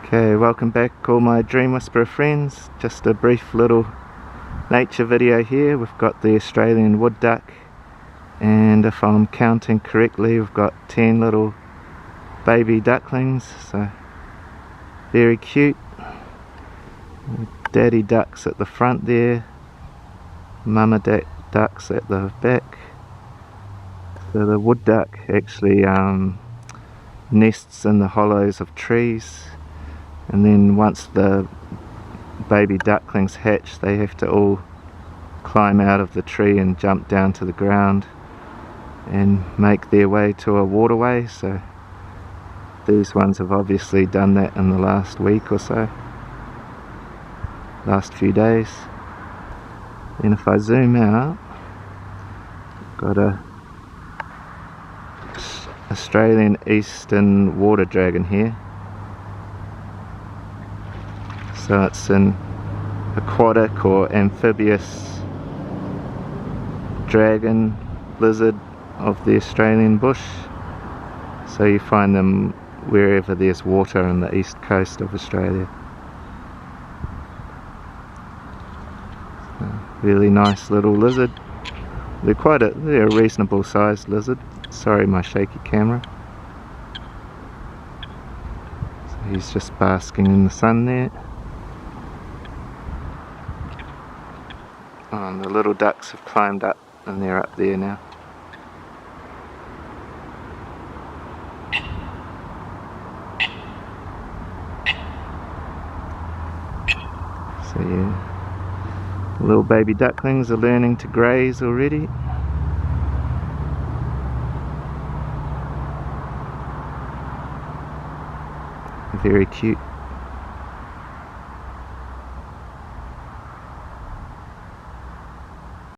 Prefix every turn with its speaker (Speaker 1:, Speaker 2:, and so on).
Speaker 1: Okay, welcome back all my Dream Whisperer friends. Just a brief little nature video here. We've got the Australian wood duck, and if I'm counting correctly, we've got 10 little baby ducklings, so very cute. Daddy ducks at the front there, mama ducks at the back. So the wood duck actually nests in the hollows of trees, and then once the baby ducklings hatch, they have to all climb out of the tree and jump down to the ground and make their way to a waterway. So these ones have obviously done that in the last week or so, last few days. And if I zoom out, got a Australian eastern water dragon here. So it's an aquatic or amphibious dragon lizard of the Australian bush. So you find them wherever there's water on the east coast of Australia. Really nice little lizard. They're a reasonable sized lizard. Sorry, my shaky camera. So he's just basking in the sun there. Oh, and the little ducks have climbed up and they're up there now. So yeah, the little baby ducklings are learning to graze already. Very cute.